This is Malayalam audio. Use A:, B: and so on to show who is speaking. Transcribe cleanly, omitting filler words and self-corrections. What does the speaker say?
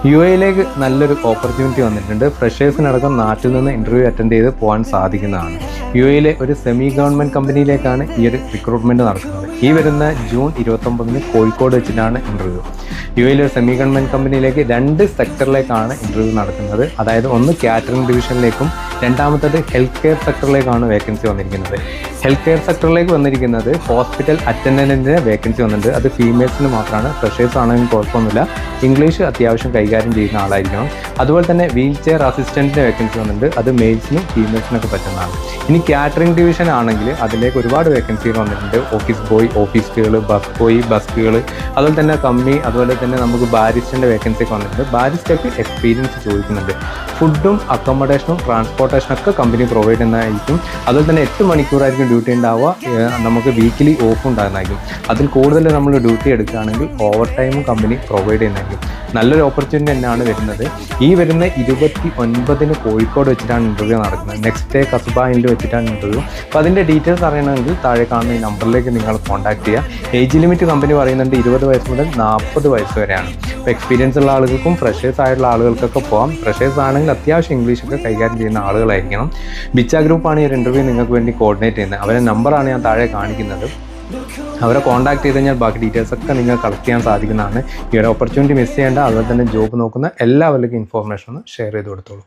A: UAE നല്ലൊരു ഓപ്പർച്യൂണിറ്റി വന്നിട്ടുണ്ട്. ഫ്രഷേഴ്സിനടക്കം നാട്ടിൽ നിന്ന് ഇൻ്റർവ്യൂ അറ്റൻഡ് ചെയ്ത് പോകാൻ സാധിക്കുന്നതാണ്. UAE ഒരു സെമി ഗവൺമെൻറ് കമ്പനിയിലേക്കാണ് ഈ ഒരു റിക്രൂട്ട്മെൻറ്റ് നടക്കുന്നത്. ഈ വരുന്ന ജൂൺ 29 കോഴിക്കോട് വെച്ചിട്ടാണ് ഇൻ്റർവ്യൂ. UAE ഒരു സെമി ഗവൺമെൻറ് കമ്പനിയിലേക്ക് 2 സെക്ടറിലേക്കാണ് ഇൻ്റർവ്യൂ നടക്കുന്നത്. അതായത് ഒന്ന് കാറ്ററിംഗ് ഡിവിഷനിലേക്കും രണ്ടാമത്തത് ഹെൽത്ത് കെയർ സെക്ടറിലേക്കാണ് വേക്കൻസി വന്നിരിക്കുന്നത്. ഹെൽത്ത് കെയർ സെക്ടറിലേക്ക് വന്നിരിക്കുന്നത് ഹോസ്പിറ്റൽ അറ്റൻഡൻറ്റിൻ്റെ വേക്കൻസി വന്നിട്ടുണ്ട്. അത് ഫീമെയിൽസിന് മാത്രമാണ്. ഫ്രഷേഴ്സ് ആണെങ്കിൽ കുഴപ്പമൊന്നുമില്ല, ഇംഗ്ലീഷ് അത്യാവശ്യം കൈകാര്യം ചെയ്യുന്ന ആളായിരിക്കണം. അതുപോലെ തന്നെ വീൽ ചെയർ അസിസ്റ്റൻറ്റിൻ്റെ വേക്കൻസി വന്നിട്ടുണ്ട്. അത് മെയിൽസിനും ഫീമെയിൽസിനൊക്കെ പറ്റുന്നതാണ്. ഇനി കാറ്ററിംഗ് ഡിവിഷൻ ആണെങ്കിൽ അതിലേക്ക് ഒരുപാട് വേക്കൻസികൾ വന്നിട്ടുണ്ട്. Office boy, office girl, bus boy, bus girl, അതുപോലെ തന്നെ കമ്മി, അതുപോലെ തന്നെ നമുക്ക് ബാരിസ്റ്ററിൻ്റെ വേക്കൻസി ഒക്കെ വന്നിട്ടുണ്ട്. ബാരിസ്റ്റർക്ക് എക്സ്പീരിയൻസ് ചോദിക്കുന്നുണ്ട്. ഫുഡും അക്കോമഡേഷനും ട്രാൻസ്പോർട്ടേഷനൊക്കെ കമ്പനി പ്രൊവൈഡ് ചെയ്യുന്നതായിരിക്കും. അതുപോലെ തന്നെ 8 മണിക്കൂറായിരിക്കും ഡ്യൂട്ടി ഉണ്ടാവുക. നമുക്ക് വീക്കിലി ഓഫ് ഉണ്ടാകുന്നതായിരിക്കും. അതിൽ കൂടുതൽ നമ്മൾ ഡ്യൂട്ടി എടുക്കുകയാണെങ്കിൽ ഓവർ ടൈമും കമ്പനി പ്രൊവൈഡ് ചെയ്യുന്നതായിരിക്കും. നല്ലൊരു ഓപ്പർച്യൂണിറ്റി തന്നെയാണ് വരുന്നത്. ഈ വരുന്ന 29 കോഴിക്കോട് വെച്ചിട്ടാണ് ഇൻ്റർവ്യൂ നടക്കുന്നത്. നെക്സ്റ്റ് ഡേ കസുബ ഹില്ലിൽ വെച്ചിട്ടാണ് ഇൻ്റർവ്യൂ. അപ്പോൾ അതിൻ്റെ ഡീറ്റെയിൽസ് അറിയണമെങ്കിൽ താഴെ കാണുന്ന ഈ നമ്പറിലേക്ക് നിങ്ങൾ കോൺടാക്ട് ചെയ്യുക. ഏജ് ലിമിറ്റ് കമ്പനി പറയുന്നുണ്ട് 20 വയസ്സ് മുതൽ 40 വയസ്സ് വരെയാണ്. അപ്പോൾ എക്സ്പീരിയൻസ് ഉള്ള ആളുകൾക്കും ഫ്രഷേഴ്സ് ആയിട്ടുള്ള ആളുകൾക്കൊക്കെ പോകാം. ഫ്രഷേഴ്സ് ആണെങ്കിൽ അത്യാവശ്യം ഇംഗ്ലീഷൊക്കെ കൈകാര്യം ചെയ്യുന്ന ആളുകളായിരിക്കണം. ബിച്ച ഗ്രൂപ്പാണ് ഈ ഒരു ഇൻ്റർവ്യൂ നിങ്ങൾക്ക് വേണ്ടി കോർഡിനേറ്റ് ചെയ്യുന്നത്. അവരുടെ നമ്പറാണ് ഞാൻ താഴെ കാണിക്കുന്നത്. അവരെ കോൺടാക്ട് ചെയ്ത് കഴിഞ്ഞാൽ ബാക്കി ഡീറ്റെയിൽസ് ഒക്കെ നിങ്ങൾ കളക്ട് ചെയ്യാൻ സാധിക്കുന്നതാണ്. ഈ ഒരു ഓപ്പർച്യൂണിറ്റി മിസ് ചെയ്യേണ്ട. അതുപോലെ തന്നെ ജോബ് നോക്കുന്ന എല്ലാവർക്കും ഇൻഫോർമേഷൻ ഒന്ന് ഷെയർ ചെയ്ത് കൊടുത്തോളൂ.